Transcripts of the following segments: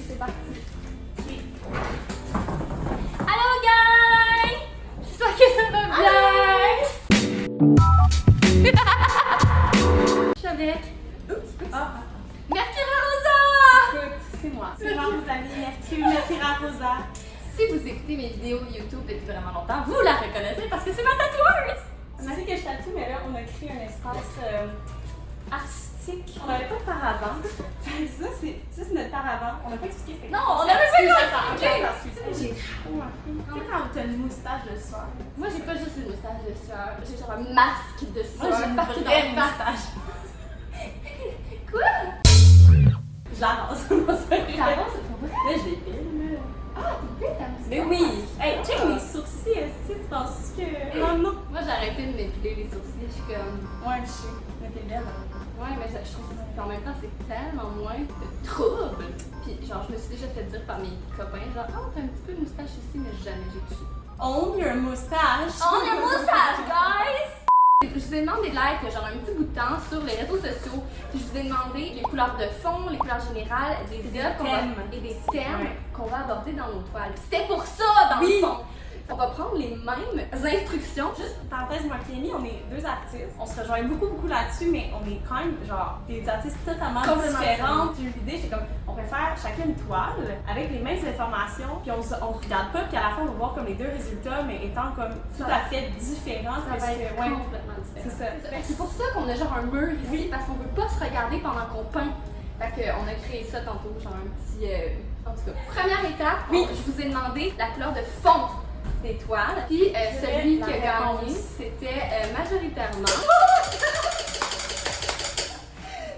c'est parti. Allô, gang! J'espère que ça va bien! Je suis avec... Mercure Rosa! Écoute, c'est moi. C'est moi, vos amis, Mercure Rosa. Si vous écoutez mes vidéos YouTube depuis vraiment longtemps, vous la reconnaissez parce que c'est ma tatoueuse! On a dit que je tatoue, mais là, on a créé un espace artistique. On n'avait pas de paravent. Fait que ça, c'est notre paravent. On n'a pas expliqué ce que Non, on avait pas ça. expliqué. J'ai chaud un peu. Tu sais, quand t'as une moustache de soir. Moi, j'ai pas juste une moustache de sueur, j'ai genre un masque de sueur. Moi, j'ai une partout dans vraie la face. moustache. Quoi? J'arrose. J'avance, c'est pas vrai. Là, je l'épile, là. Ah, t'es belle ta moustache. Mais oui! Hey, check mes sourcils, est-ce que tu penses que. Non, non. Moi, j'ai arrêté de m'épiler les sourcils, je suis comme... Ouais, je sais. Mais t'es belle, hein. Ouais, mais je trouve qu'en même temps, c'est tellement moins de trouble. Puis, genre, je me suis déjà fait dire par mes copains, genre, oh, t'as un petit peu de moustache ici, mais jamais j'ai touché. Own your moustache! On a moustache, guys! Je vous ai demandé de like, genre un petit bout de temps sur les réseaux sociaux. Puis je vous ai demandé les couleurs de fond, les couleurs générales, des œuvres et des thèmes qu'on va aborder dans nos toiles. C'était pour ça, dans le fond! On va prendre les mêmes instructions. Juste parenthèse, moi et Camille, on est deux artistes. On se rejoint beaucoup là-dessus, mais on est quand même genre des artistes totalement différents. Puis l'idée, c'est comme on peut faire chacun une toile avec les mêmes informations, puis on regarde pas, puis à la fin on va voir comme les deux résultats, mais étant comme tout à fait différents. Ça va être complètement différent. C'est ça. C'est pour ça qu'on a genre un mur ici, parce qu'on veut pas se regarder pendant qu'on peint. Fait qu'on a créé ça tantôt, genre un petit... En tout cas, première étape, je vous ai demandé la couleur de fond des toiles. Puis celui qui a gagné, c'était majoritairement...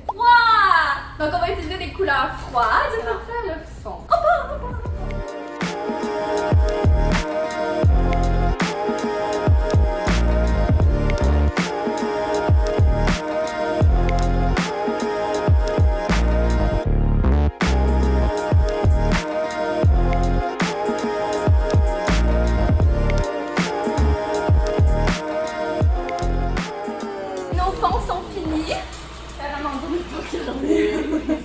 Froid! Donc on va utiliser des couleurs froides pour faire le fond.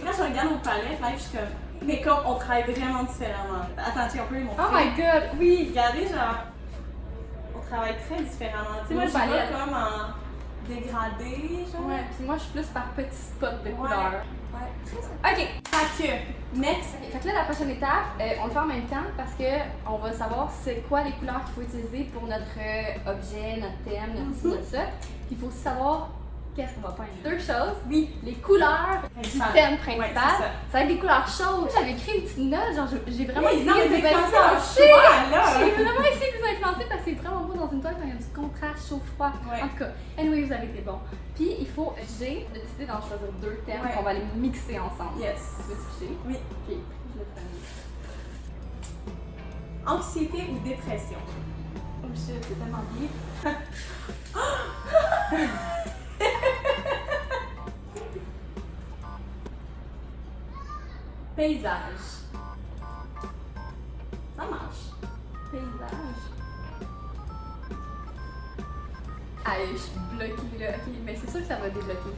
Là, je regarde nos palettes, là, je suis comme. Mais comme on travaille vraiment différemment. Attends, tu sais, on peut les montrer. Oh my god, oui! Regardez, genre. On travaille très différemment. Tu sais, moi, je vais comme en dégradé, genre. Ouais, puis moi, je suis plus par petits spots de couleurs. Ouais. Ok! Fait que, next. Fait que là, la prochaine étape, on le fait en même temps parce que on va savoir c'est quoi les couleurs qu'il faut utiliser pour notre objet, notre thème, notre ci, notre ça. Puis il faut aussi savoir qu'est-ce qu'on va peindre. Deux choses. Oui. Les couleurs du thème principal. Ouais, ça va être des couleurs chaudes. J'avais écrit une petite note, genre j'ai vraiment essayé de vous influencer. J'ai vraiment essayé de vous influencer parce que c'est vraiment beau dans une toile quand il y a du contraste chaud-froid. Ouais. En tout cas, anyway, vous avez été bon. Puis il faut, j'ai décidé d'en choisir deux thèmes qu'on va les mixer ensemble. Yes. Tu veux toucher? Oui. Ok, je le prends. Anxiété ou dépression? Oh shit, c'est tellement bien. Paysage. Ça marche. Paysage. Ah, je suis bloquée là. Ok, mais c'est sûr que ça va débloquer.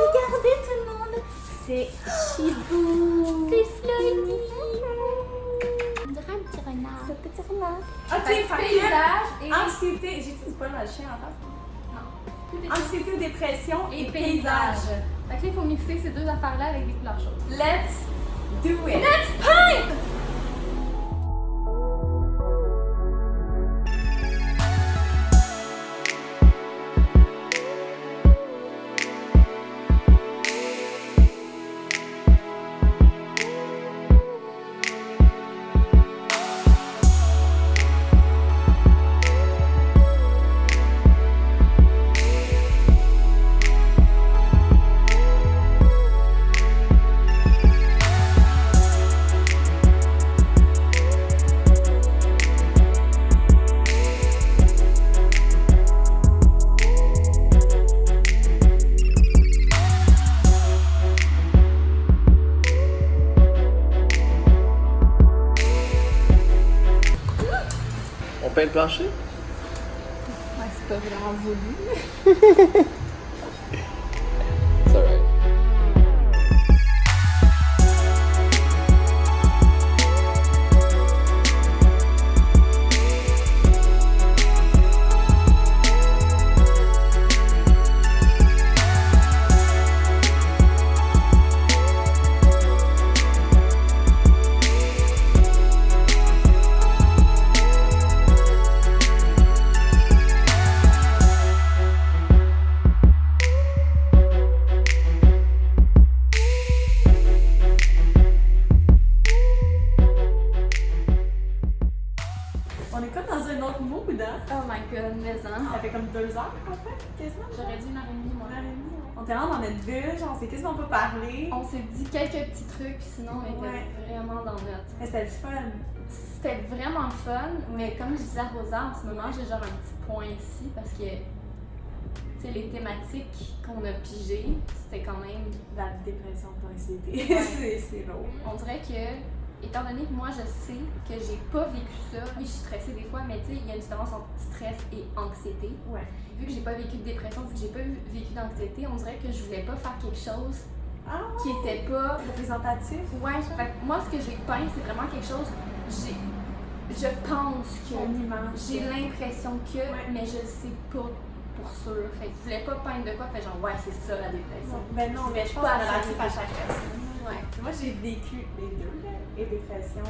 Regardez tout le monde. C'est Chibou. C'est Floydie. On dirait un petit renard. C'est petit renard. Ok, Ok, fait paysage et... que anxiété. J'ai-tu du poil dans le chien en face? Non. Anxiété ou dépression Et et paysage. paysage. Fait que là, il faut mixer ces deux affaires-là avec des couleurs chaudes. Let's do it. Let's paint! On peint le plancher? Ouais, c'est pas vraiment voulu. It's alright. heures, en fait, quasiment. J'aurais dit 1h30, moi. 1h30. On était là dans notre bulle, genre, on s'est quasiment pas parlé. On s'est dit quelques petits trucs, sinon on était vraiment dans notre. Mais c'était le fun. C'était vraiment fun, mais comme je disais à Rosa, en ce moment, j'ai genre un petit point ici parce que, tu sais, les thématiques qu'on a pigées, c'était quand même. La dépression, l'anxiété. C'est lourd. On dirait que, étant donné que moi je sais que j'ai pas vécu ça, oui, je suis stressée des fois, mais tu sais, il y a une différence entre stress et anxiété. Ouais. Vu que j'ai pas vécu de dépression, vu que j'ai pas vécu d'anxiété, on dirait que je voulais pas faire quelque chose qui était pas représentatif. Ouais, fait que moi ce que j'ai peint, c'est vraiment quelque chose. Je pense que. J'ai l'impression que, mais je le sais pas pour sûr. Fait que je voulais pas peindre de quoi, fait genre, ouais, c'est ça la dépression. Ben non, mais je pense que c'est relatif à chaque personne. Ouais. Moi, j'ai vécu les deux, là, et dépression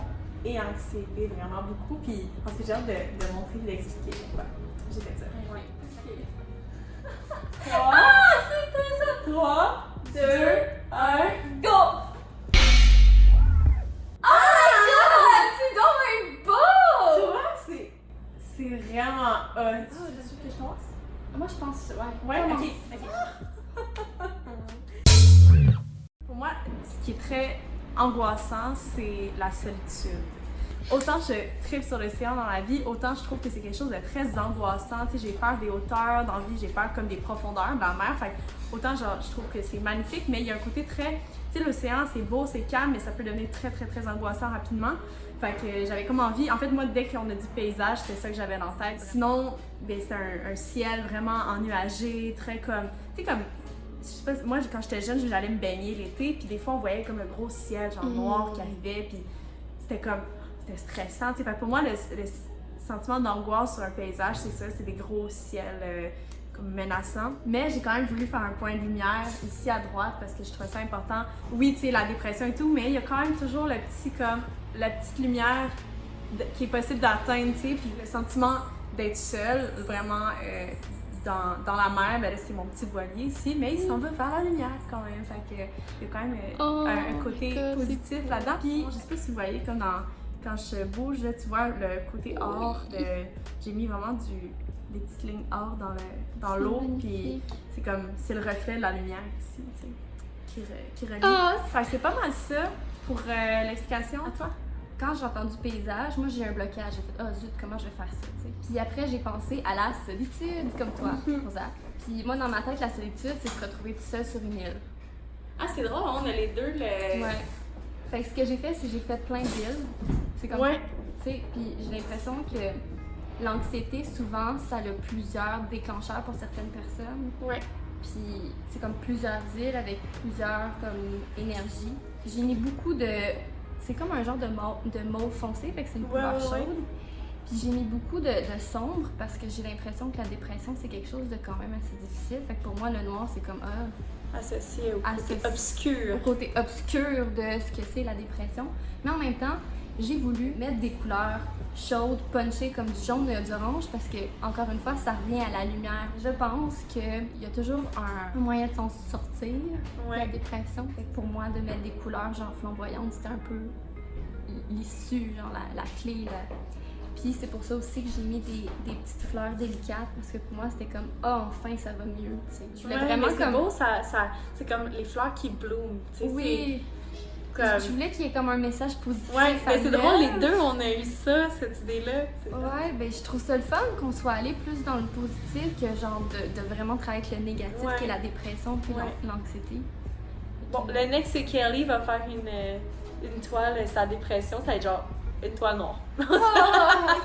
et anxiété, vraiment beaucoup. Puis, parce que j'ai hâte de montrer et d'expliquer pourquoi j'ai fait ça. Ouais. C'était ça! 3, 2, 1, go! C'est donc un beau! Tu vois, c'est vraiment hot. Tu veux que je commence? Moi, je pense, ouais. Ouais, Commence. ok. Pour moi, ce qui est très angoissant, c'est la solitude. Autant je tripe sur l'océan dans la vie, autant je trouve que c'est quelque chose de très angoissant. Tu sais, j'ai peur des hauteurs dans la vie, j'ai peur comme des profondeurs de la mer. Fait que, autant genre, je trouve que c'est magnifique, mais il y a un côté très... Tu sais, l'océan, c'est beau, c'est calme, mais ça peut devenir très, très, très angoissant rapidement. Fait que j'avais comme envie... En fait, moi, dès qu'on a dit paysage, c'était ça que j'avais en tête. Sinon, ben, c'est un ciel vraiment ennuagé, très comme... Tu sais, comme... Je sais pas, moi, quand j'étais jeune, j'allais me baigner l'été, puis des fois, on voyait comme un gros ciel, genre noir, qui arrivait, puis c'était comme... C'était stressant, tu sais. Fait que pour moi, le sentiment d'angoisse sur un paysage, c'est ça, c'est des gros ciels comme menaçants. Mais j'ai quand même voulu faire un point de lumière ici à droite parce que je trouvais ça important. Oui, tu sais, la dépression et tout, mais il y a quand même toujours le petit, comme, la petite lumière qui est possible d'atteindre, tu sais. Puis le sentiment d'être seul, vraiment, dans la mer, ben là, c'est mon petit voilier ici, mais il s'en va vers la lumière quand même. Fait que il y a quand même un côté positif là-dedans. Puis, je sais pas si vous voyez, comme quand je bouge, là, tu vois le côté or, j'ai mis vraiment des petites lignes or dans l'eau, puis c'est comme, c'est le reflet de la lumière ici, tu sais, qui relie. Fait que c'est pas mal ça pour l'explication. À toi? Quand j'ai entendu paysage, moi j'ai eu un blocage. J'ai fait, oh zut, comment je vais faire ça, tu sais. Puis après, j'ai pensé à la solitude, comme toi, Rosa. Puis moi, dans ma tête, la solitude, c'est se retrouver tout seul sur une île. Ah, c'est drôle, on a les deux le... Ouais. Fait que ce que j'ai fait, c'est que j'ai fait plein d'îles. C'est comme, tu sais, puis j'ai l'impression que l'anxiété, souvent, ça a plusieurs déclencheurs pour certaines personnes. Ouais. Puis c'est comme plusieurs îles avec plusieurs comme énergies. J'ai mis beaucoup de... C'est comme un genre de mauve foncé, fait que c'est une couleur chaude. Puis j'ai mis beaucoup de sombre parce que j'ai l'impression que la dépression, c'est quelque chose de quand même assez difficile. Fait que pour moi, le noir, c'est comme... associé au côté obscur. Au côté obscur de ce que c'est la dépression. Mais en même temps, j'ai voulu mettre des couleurs chaudes, punchées comme du jaune et du orange parce que, encore une fois, ça revient à la lumière. Je pense qu'il y a toujours un moyen de s'en sortir de la dépression. Fait que pour moi, de mettre des couleurs genre flamboyantes, c'était un peu l'issue, genre la clé. Puis c'est pour ça aussi que j'ai mis des petites fleurs délicates parce que pour moi c'était comme enfin ça va mieux, tu sais. Je voulais vraiment c'est beau, c'est comme les fleurs qui blooment, tu sais. Oui. Comme... Je voulais qu'il y ait comme un message positif. Ouais, mais c'est drôle, les deux on a eu ça, cette idée-là. Ouais, ben je trouve ça le fun qu'on soit allé plus dans le positif que genre de vraiment travailler avec le négatif qui est la dépression puis l'anxiété. Bon, le next c'est Kelly va faire une toile, sa dépression, ça va être genre une toile noire. Oh,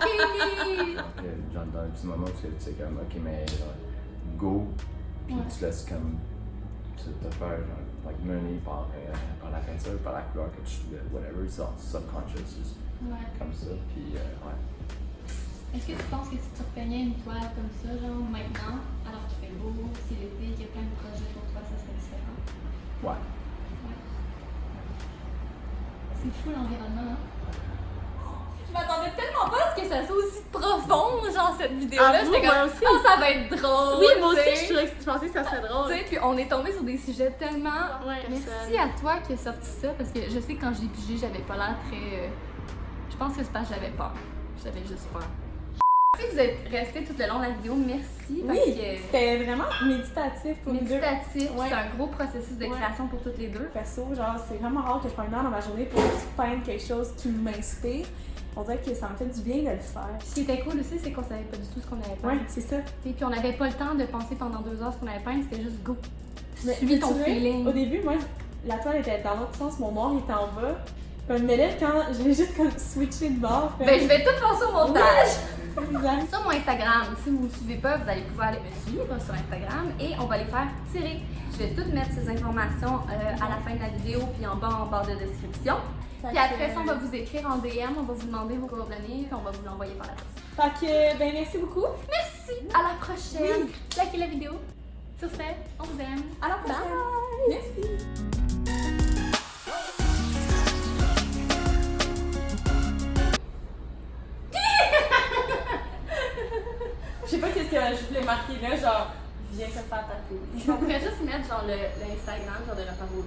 Kelly! Genre dans un petit moment où tu sais comme, ok, mais genre, go, puis tu laisses comme te faire genre, like, mener par la peinture, par la couleur que tu whatever, c'est subconscious, comme ça, puis ouais. Est-ce que tu penses que si tu repeignais une toile comme ça, genre maintenant, alors qu'il fait beau, c'est l'été, qu'il y a plein de projets pour toi, ça serait différent? Ouais. C'est fou l'environnement, hein? Je m'attendais tellement pas à ce que ça soit aussi profond, genre cette vidéo-là. J'étais moi comme, aussi. oh, ça va être drôle! Oui, moi tu sais. aussi, je pensais que ça serait drôle. Tu sais, puis on est tombé sur des sujets tellement. Merci personnels. à toi qui as sorti ça, parce que je sais que quand je l'ai pigé, j'avais pas l'air très. Je pense que c'est parce que j'avais peur. J'avais juste peur. Si vous êtes restés tout le long de la vidéo, merci. Parce Oui, que c'était vraiment méditatif pour nous deux. méditatif, Ouais. c'est un gros processus de Ouais. création pour toutes les deux. Perso, genre, c'est vraiment rare que je prenne une heure dans ma journée pour juste peindre quelque chose qui m'inspire. On dirait que ça me fait du bien de le faire. Ce qui était cool aussi, c'est qu'on savait pas du tout ce qu'on allait peindre. Ouais, c'est ça. Et puis on n'avait pas le temps de penser pendant 2 heures ce qu'on allait peindre, c'était juste go. Mais Suis ton tu vois, feeling. Au début, moi, la toile était dans l'autre sens, mon noir était en bas. Mais là, quand je l'ai juste comme switché de bord. Ben, je vais tout faire sur mon montage. C'est bizarre. Sur mon Instagram, si vous ne me suivez pas, vous allez pouvoir aller me suivre sur Instagram et on va les faire tirer. Je vais toutes mettre ces informations à la fin de la vidéo puis en barre de description. Puis après ça, on va vous écrire en DM, on va vous demander vos coordonnées puis on va vous l'envoyer par la poste. Fait que, ben, merci beaucoup. Merci! À la prochaine! Oui. Likez la vidéo. Sur ce, on vous aime. À la prochaine. Bye! Merci. Je sais pas qu'est-ce que je voulais marquer là, genre, viens te faire taper. On pourrait juste mettre genre le Instagram genre de la parole.